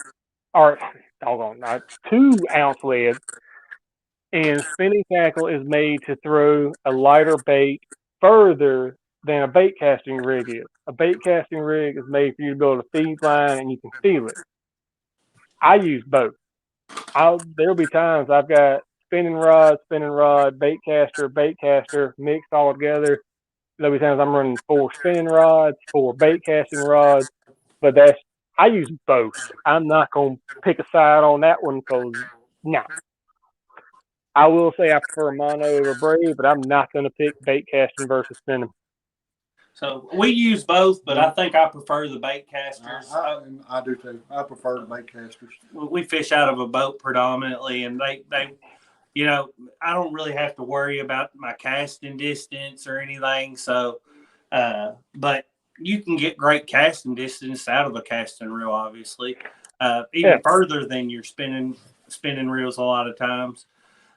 or not 2-ounce lead, and spinning tackle is made to throw a lighter bait further than a bait casting rig is. A bait casting rig is made for you to build a feed line and you can feel it. I use both. There'll be times I've got spinning rod, bait caster mixed all together. There'll be times I'm running 4 spinning rods, 4 bait casting rods, but I use both. I'm not gonna pick a side on that one because no. I will say I prefer mono over braid, but I'm not gonna pick bait casting versus spinning.
So we use both, but I think I prefer the bait casters.
I do too. I prefer the bait casters.
We fish out of a boat predominantly, and they I don't really have to worry about my casting distance or anything. So, but you can get great casting distance out of a casting reel, obviously, even further than your spinning reels a lot of times.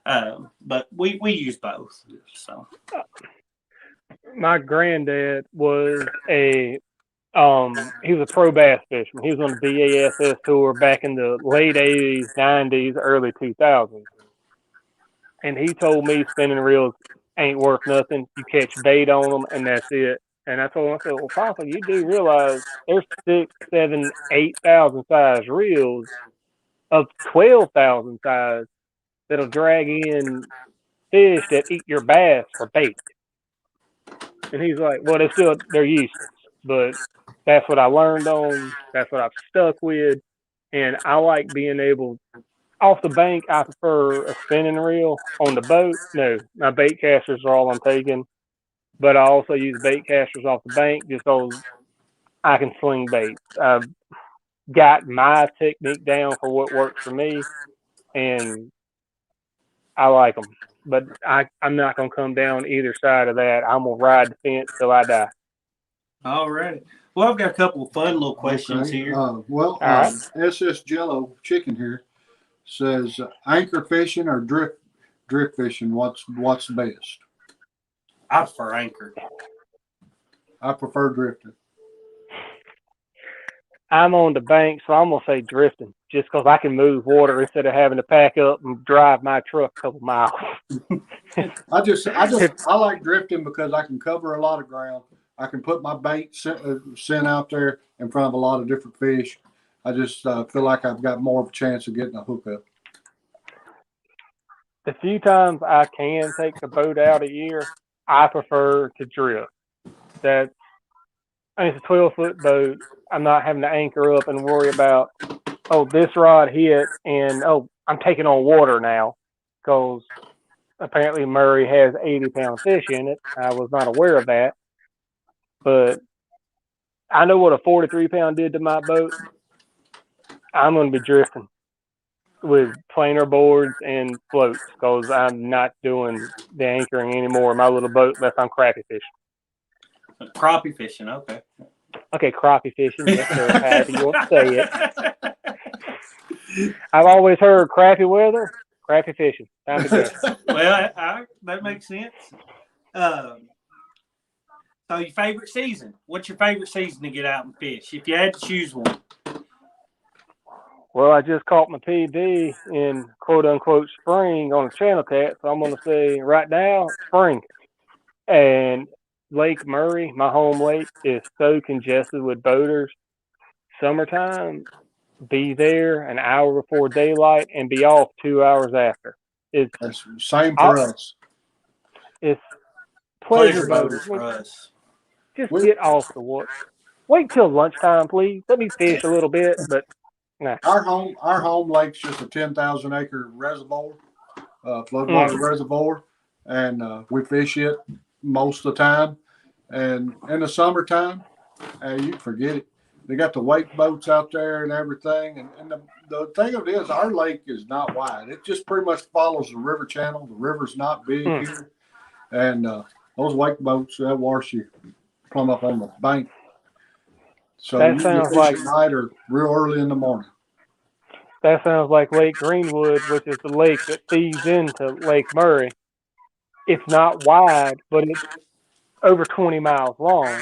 But we use both. So.
My granddad was he was a pro bass fisherman. He was on the BASS tour back in the late 80s, 90s, early 2000s. And he told me spinning reels ain't worth nothing. You catch bait on them, and that's it. And I told him, I said, well, Papa, you do realize there's 6, 7, 8,000 size reels of 12,000 size that'll drag in fish that eat your bass for bait. And he's like, well, they're useless, but that's what I learned on. That's what I've stuck with. And I like being able, off the bank, I prefer a spinning reel. On the boat, no, my bait casters are all I'm taking. But I also use bait casters off the bank just so I can sling bait. I've got my technique down for what works for me, and I like them. But I'm not going to come down either side of that. I'm going to ride the fence till I die.
All right. Well, I've got a couple of fun little questions here.
SS Jello Chicken here says anchor fishing or drift fishing. What's the best?
I prefer anchor.
I prefer drifting.
I'm on the bank, so I'm gonna say drifting, just because I can move water instead of having to pack up and drive my truck a couple miles.
I like drifting because I can cover a lot of ground. I can put my bait sent out there in front of a lot of different fish. I just feel like I've got more of a chance of getting a hookup.
The few times I can take the boat out a year, I prefer to drift. It's a 12-foot boat. I'm not having to anchor up and worry about, this rod hit and, I'm taking on water now because apparently Murray has 80-pound fish in it. I was not aware of that, but I know what a 43-pound did to my boat. I'm going to be drifting with planer boards and floats because I'm not doing the anchoring anymore in my little boat unless I'm crappie fishing.
Crappie fishing, okay.
Okay, crappie fishing, yes sir, however you want to say it. I've always heard crappie weather, crappie fishing. Time to go.
Well, that makes sense. So your favorite season? What's your favorite season to get out and fish? If you had to choose one.
Well, I just caught my PB in quote unquote spring on a channel cat, so I'm going to say right now, spring. And Lake Murray, my home lake, is so congested with boaters. Summertime, be there an hour before daylight and be off 2 hours after.
That's the same for us.
It's pleasure boaters
for us.
Just get off the water. Wait till lunchtime, please. Let me fish a little bit, but nah.
Our home lake's just a 10,000 acre reservoir, floodwater reservoir, and we fish it most of the time. And in the summertime, you can forget it. They got the wake boats out there and everything. And the thing of it is, our lake is not wide. It just pretty much follows the river channel. The river's not big here. And those wake boats, that wash you plumb up on the bank. So
that
you
sounds
fish
like
at night or real early in the morning.
That sounds like Lake Greenwood, which is the lake that feeds into Lake Murray. It's not wide, but it's over 20 miles long.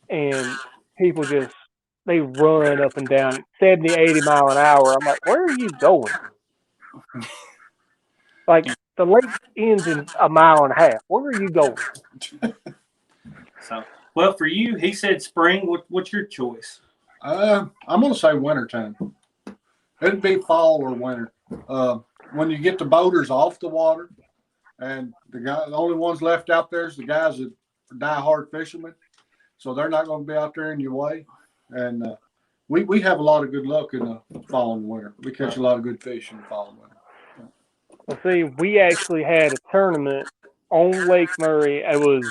And people they run up and down 70, 80 mile an hour. I'm like, where are you going? Like, the lake ends in a mile and a half. Where are you going?
So, well, for you, he said spring. What's your choice? I'm
going to say wintertime. It'd be fall or winter. When you get the boaters off the water, and the only ones left out there is the guys that are die-hard fishermen, so they're not going to be out there in your way. And we have a lot of good luck in the fall and winter. We catch a lot of good fish in the fall and winter.
Well, see, we actually had a tournament on Lake Murray. It was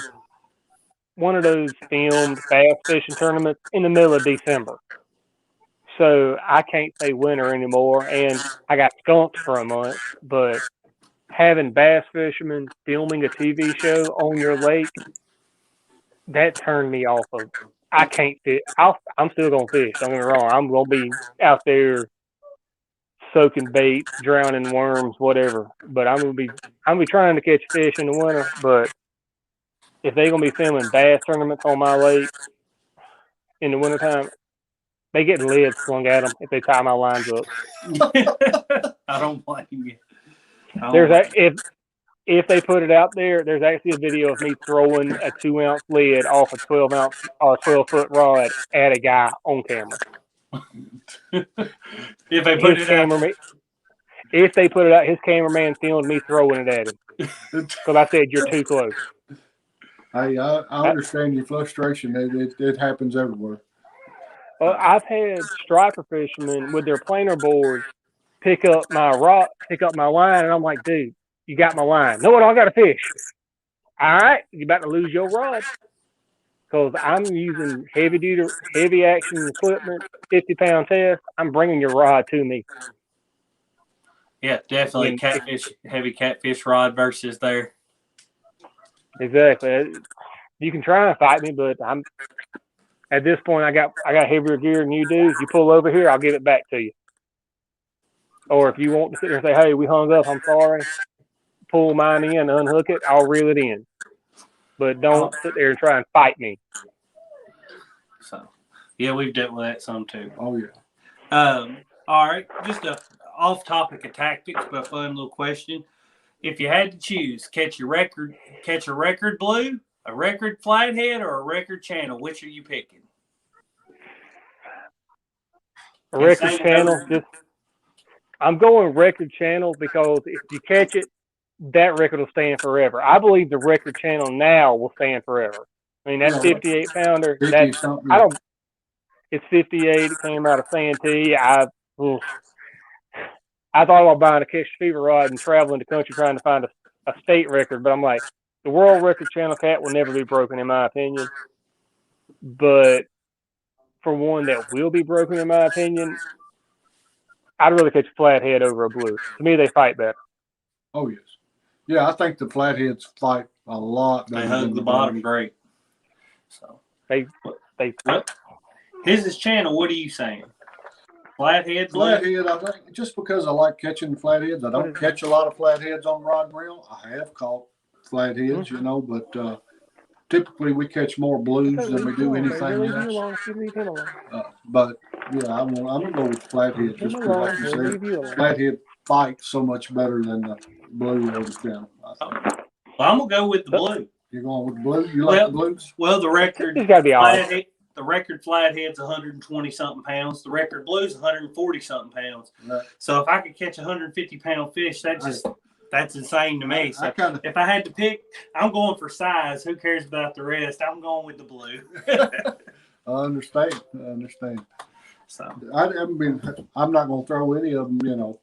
one of those filmed bass fishing tournaments in the middle of December. So I can't say winter anymore, and I got skunked for a month. But having bass fishermen filming a TV show on your lake, that turned me off of. I can't fish. I'm still gonna fish. Don't get me wrong. I'm gonna be out there soaking bait, drowning worms, whatever. But I'm gonna be trying to catch fish in the winter. But if they're gonna be filming bass tournaments on my lake in the wintertime, they get lead slung at them if they tie my lines up.
I don't blame you.
If they put it out there, there's actually a video of me throwing a 2-ounce lead off a 12-foot rod at a guy on camera.
If they put it out,
if they put it out, his cameraman filmed me throwing it at him because I said you're too close.
Hey, I understand your frustration. It happens everywhere.
Well, I've had striper fishermen with their planer boards pick up my line, and I'm like, dude, you got my line. No, I got to fish. All right, you're about to lose your rod because I'm using heavy action equipment, 50-pound test. I'm bringing your rod to me.
Yeah, definitely heavy catfish rod versus there.
Exactly. You can try and fight me, but I'm at this point. I got heavier gear than you do. You pull over here, I'll give it back to you. Or if you want to sit there and say, "Hey, we hung up. I'm sorry." Pull mine in, unhook it. I'll reel it in. But don't sit there and try and fight me.
So, yeah, we've dealt with that some too.
Oh yeah.
All right, just a off topic of tactics, but a fun little question. If you had to choose, catch a record blue, a record flathead, or a record channel, which are you picking?
A record channel. I'm going record channel because if you catch it, that record will stand forever. I believe the record channel now will stand forever. I mean, that 58-pounder. It's 58. It came out of Santee. I thought about buying a Catch Fever rod and traveling the country trying to find a state record, but I'm like, the world record channel cat will never be broken in my opinion. But for one that will be broken in my opinion, I'd rather catch a flathead over a blue. To me, they fight better.
Oh yes, yeah. I think the flatheads fight a lot better.
They hug the bottom great. So
they.
Well, his channel. What are you saying? Flathead,
flathead. I think just because I like catching flatheads, I don't catch a lot of flatheads on rod and reel. I have caught flatheads, you know, but typically we catch more blues than we do anything else. But yeah, I'm gonna go with flathead just because, like you said, flathead fight so much better than the blue or the channel.
Well, I'm gonna go with the blue.
You're going with the blue? You like the blues?
Well, the record.
It's gotta be
flathead. The record flathead's 120 something pounds. The record blue's 140 something pounds. Right. So if I could catch a 150-pound fish, that's insane to me. So if I had to pick, I'm going for size. Who cares about the rest? I'm going with the blue.
I understand. So I'm not going to throw any of them, you know,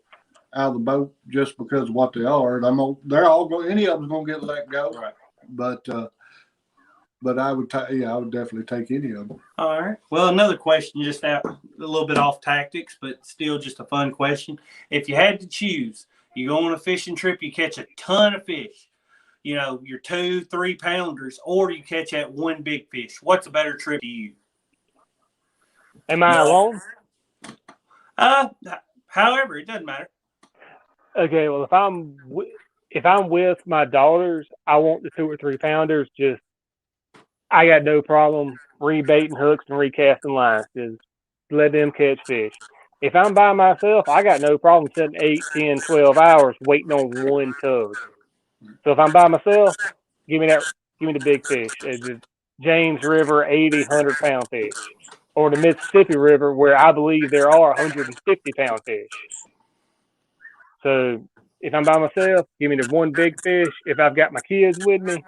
out of the boat just because of what they are. They're all going. Any of them's going to get let go.
Right.
But I would I would definitely take any of them.
All right. Well, another question, just out a little bit off tactics, but still just a fun question. If you had to choose, you go on a fishing trip, you catch a ton of fish, you know, your 2-3 pounders, or you catch that one big fish. What's a better trip to you?
Am I alone?
However, it doesn't matter.
Okay. Well, if I'm with my daughters, I want the 2 or 3 pounders. Just I got no problem rebaiting hooks and recasting lines. Just let them catch fish. If I'm by myself, I got no problem sitting 8, 10, 12 hours waiting on one tug. So if I'm by myself, give me the big fish. The James River 80, 100-pound fish. Or the Mississippi River where I believe there are 150-pound fish. So if I'm by myself, give me the one big fish. If I've got my kids with me,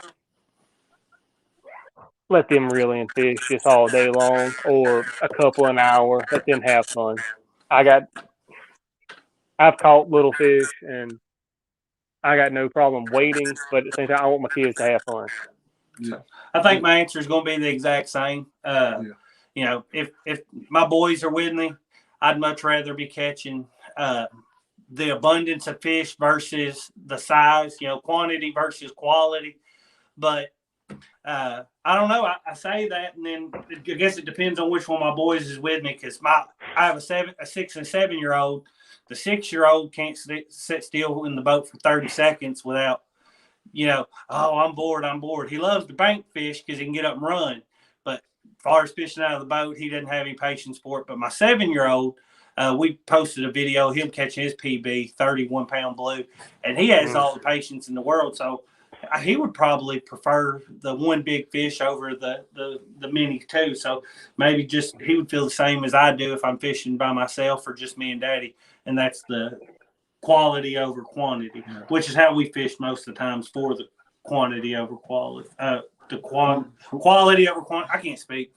let them reel in fish just all day long or a couple an hour. Let them have fun. I've caught little fish and I got no problem waiting, but at the same time, I want my kids to have fun.
Yeah. I think my answer is going to be the exact same. You know, if my boys are with me, I'd much rather be catching the abundance of fish versus the size, you know, quantity versus quality. But I don't know. I say that, and then I guess it depends on which one of my boys is with me. Because I have a 6 and 7-year-old. The 6-year-old can't sit still in the boat for 30 seconds without, you know, oh, I'm bored. He loves to bank fish because he can get up and run. But as far as fishing out of the boat, he doesn't have any patience for it. But my 7-year-old, we posted a video, him catching his PB, 31-pound blue, and he has all the patience in the world. So he would probably prefer the one big fish over the mini too. So maybe just he would feel the same as I do if I'm fishing by myself or just me and Daddy. And that's the quality over quantity, which is how we fish most of the times, for the quantity over quality. Quality over quantity. I can't speak.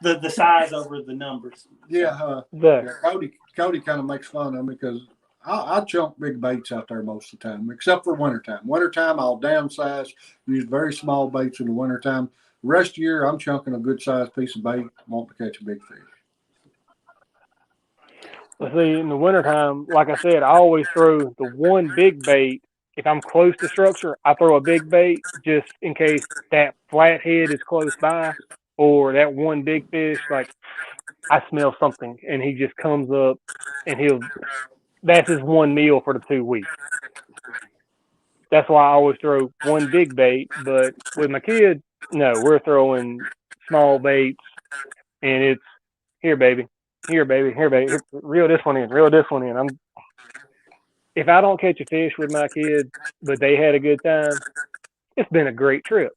The size over the numbers.
Cody kind of makes fun of me because I chunk big baits out there most of the time, except for wintertime. Wintertime, I'll downsize, use very small baits in the wintertime. The rest of the year, I'm chunking a good-sized piece of bait, want to catch a big fish.
Let's see, in the wintertime, like I said, I always throw the one big bait. If I'm close to structure, I throw a big bait just in case that flathead is close by or that one big fish, like I smell something and he just comes up and that's his one meal for the 2 weeks. That's why I always throw one big bait. But with my kids, no, we're throwing small baits and it's here, baby. Here, reel this one in. If I don't catch a fish with my kids, but they had a good time, it's been a great trip.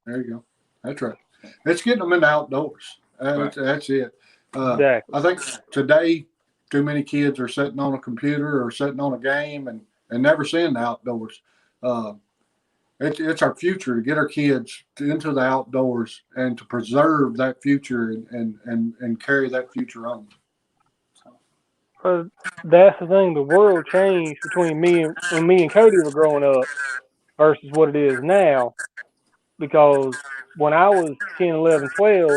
There you go. That's right. It's getting them in the outdoors. That's it.
Exactly.
I think today, too many kids are sitting on a computer or sitting on a game and never seeing the outdoors. It's our future to get our kids into the outdoors and to preserve that future and carry that future on.
Because that's the thing. The world changed between when me and Cody were growing up versus what it is now. Because when I was 10, 11, 12,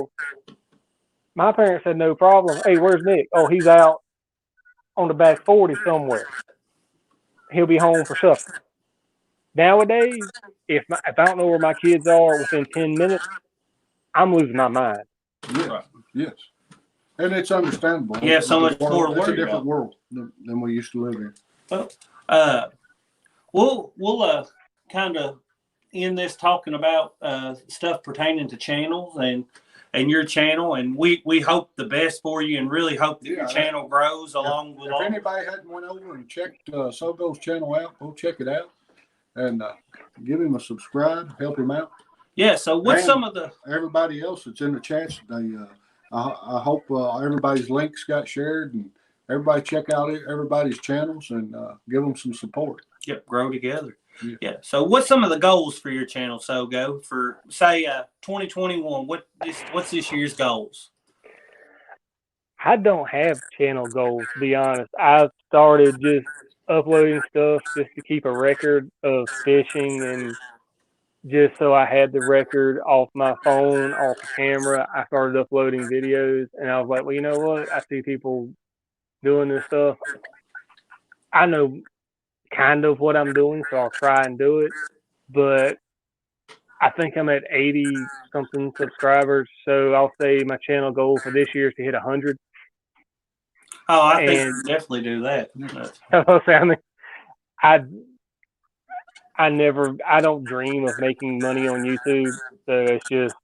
my parents had no problem. Hey, where's Nick? Oh, he's out on the back 40 somewhere. He'll be home for supper. Nowadays, if I don't know where my kids are within 10 minutes, I'm losing my mind.
Yeah, yes. And it's understandable.
You have so much more to
It's a
worry
different
about.
world than we used to live in.
Well, we'll kind of end this talking about stuff pertaining to channels and your channel, and we hope the best for you, and really hope that your channel grows along with.
If anybody hadn't went over and checked Sogo's channel out, go check it out and give him a subscribe, help him out.
Yeah. So what's some of the
everybody else that's in the chat today? I hope everybody's links got shared and everybody check out everybody's channels and give them some support.
Yep, grow together. Yeah. So what's some of the goals for your channel, Sogo, for say 2021? What's this year's goals?
I don't have channel goals, to be honest. I've started just uploading stuff just to keep a record of fishing, and just so I had the record off my phone, off the camera. I started uploading videos, and I was like, well, you know what? I see people doing this stuff. I know kind of what I'm doing, so I'll try and do it. But I think I'm at 80 something subscribers, so I'll say my channel goal for this year is to hit 100.
Oh, I think you definitely do that.
I don't dream of making money on YouTube, so it's just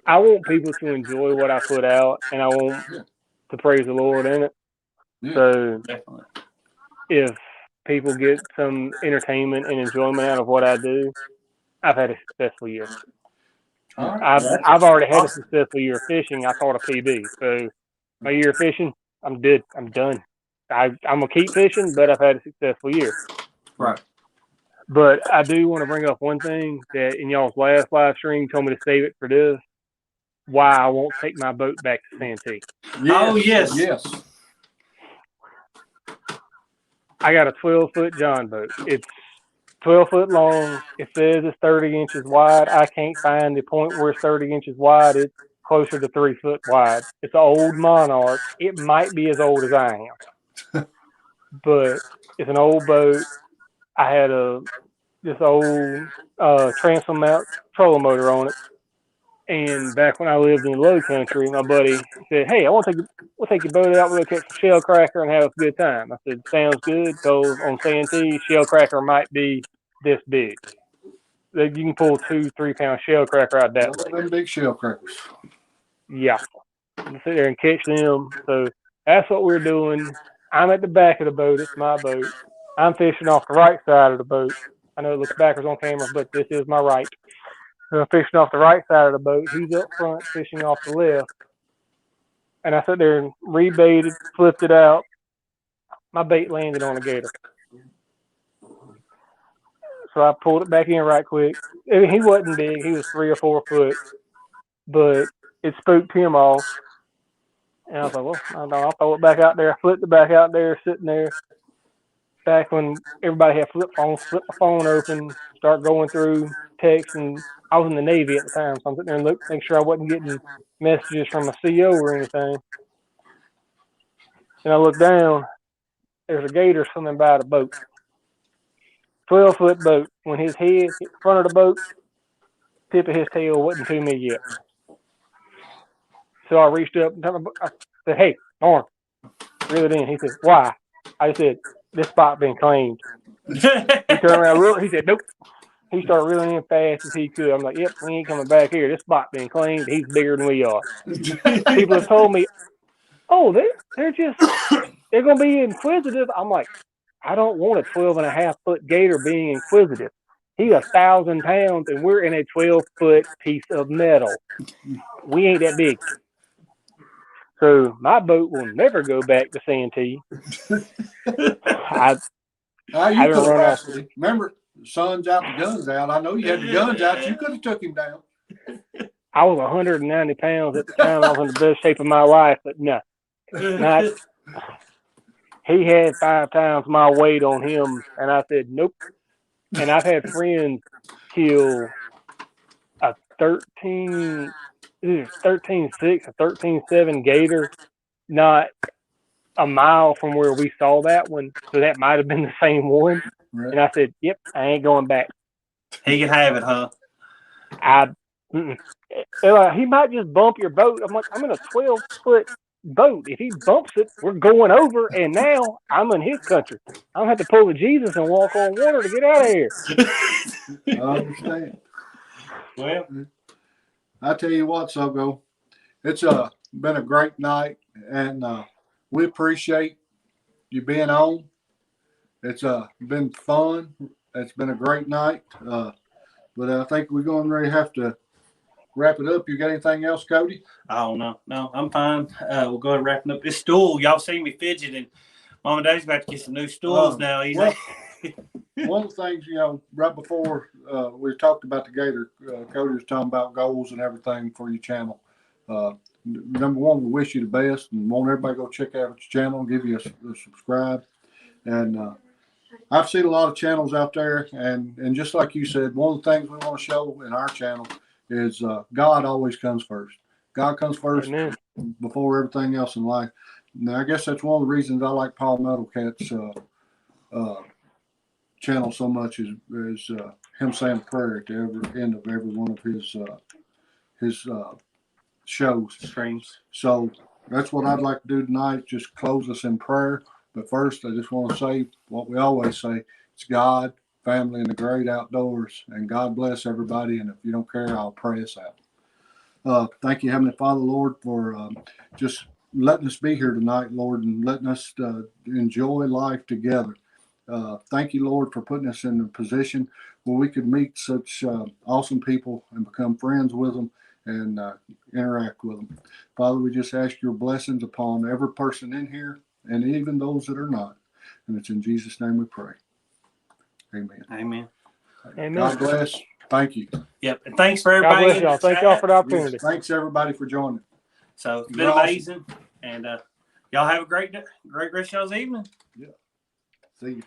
I want people to enjoy what I put out, and I want to praise the Lord in it. So
definitely,
if people get some entertainment and enjoyment out of what I do, I've had a successful year. I've already had a successful year of fishing. I caught a PB. So my year of fishing, I'm good. I'm done. I'm gonna keep fishing, but I've had a successful year.
Right.
But I do want to bring up one thing that in y'all's last live stream told me to save it for this. Why I won't take my boat back to Santee.
Yes, oh yes.
I got a 12-foot John boat. It's 12 foot long. It says it's 30 inches wide. I can't find the point where it's 30 inches wide. It's closer to 3 foot wide. It's an old Monarch. It might be as old as I am, but it's an old boat. I had this old transom mount trolling motor on it. And back when I lived in the low country, my buddy said, hey, we'll take your boat out. We'll catch some shell cracker and have a good time. I said, sounds good. Because on Santee, shell cracker might be this big. You can pull 2-3 pound shell cracker out that way.
Them big shell crackers.
Yeah. You sit there and catch them. So that's what we're doing. I'm at the back of the boat. It's my boat. I'm fishing off the right side of the boat. I know it looks backwards on camera, but this is my right. So I'm fishing off the right side of the boat. He's up front fishing off the left. And I sat there and rebaited, flipped it out. My bait landed on a gator. So I pulled it back in right quick. He wasn't big. He was 3 or 4 foot. But it spooked him off. And I was like, well, I'll throw it back out there. I flipped it back out there, sitting there. Back when everybody had flip phones, flip my phone open, start going through text. And I was in the Navy at the time, so I'm sitting there and make sure I wasn't getting messages from a CO or anything. And I look down, there's a gator swimming by the boat. 12-foot boat. When his head hit the front of the boat, tip of his tail wasn't to me yet. So I reached up and I said, hey, Norm, reel it in. He said, why? I said, this spot been claimed. He turned around, he said, nope. He started reeling in fast as he could. I'm like, yep, we ain't coming back here. This spot been claimed. He's bigger than we are. People have told me, oh, they're going to be inquisitive. I'm like, I don't want a 12.5-foot gator being inquisitive. He's 1,000 pounds, and we're in a 12-foot piece of metal. We ain't that big. So my boat will never go back to Santee.
Remember, the sun's out, the gun's out. I know you had the guns out. You could have took him down.
I was 190 pounds at the time. I was in the best shape of my life, but no. Not, he had 5 times my weight on him, and I said nope. And I've had friends kill a 13, 13.6, a 13.7 gator, not a mile from where we saw that one. So that might have been the same one.
Right.
And I said, yep, I ain't going back.
He can have it, huh?
They're like, he might just bump your boat. I'm like, I'm in a 12-foot boat. If he bumps it, we're going over. And now I'm in his country. I don't have to pull a Jesus and walk on water to get out of here.
I understand.
Well,
I tell you what, Sogo, it's been a great night, and we appreciate you being on. It's been fun. It's been a great night. But I think we're going to really have to wrap it up. You got anything else, Cody?
I don't know. No, I'm fine. We'll go ahead and wrap up this stool. Y'all see me fidgeting. Mom and Dad's about to get some new stools now.
Well, one of the things, right before we talked about the gator, Cody was talking about goals and everything for your channel. Number one, we wish you the best and want everybody to go check out your channel and give you a subscribe. And I've seen a lot of channels out there, and just like you said, one of the things we want to show in our channel is God always comes first. God comes first. Amen. Before everything else in life. Now, I guess that's one of the reasons I like Paul Metalcat's channel so much is him saying a prayer at the end of every one of his shows.
Streams.
So that's what I'd like to do tonight, just close us in prayer. But first, I just want to say what we always say. It's God, family, and the great outdoors. And God bless everybody. And if you don't care, I'll pray us out. Thank you, Heavenly Father, Lord, for just letting us be here tonight, Lord, and letting us enjoy life together. Thank you, Lord, for putting us in a position where we could meet such awesome people and become friends with them and interact with them. Father, we just ask your blessings upon every person in here and even those that are not. And it's in Jesus' name we pray. Amen.
Amen.
Amen.
God bless. Thank you.
Yep. And thanks for everybody.
God bless y'all. Thank y'all for the opportunity.
Yes, thanks, everybody, for joining.
So it's been amazing. And y'all have a great rest of y'all's evening.
Yeah. See you.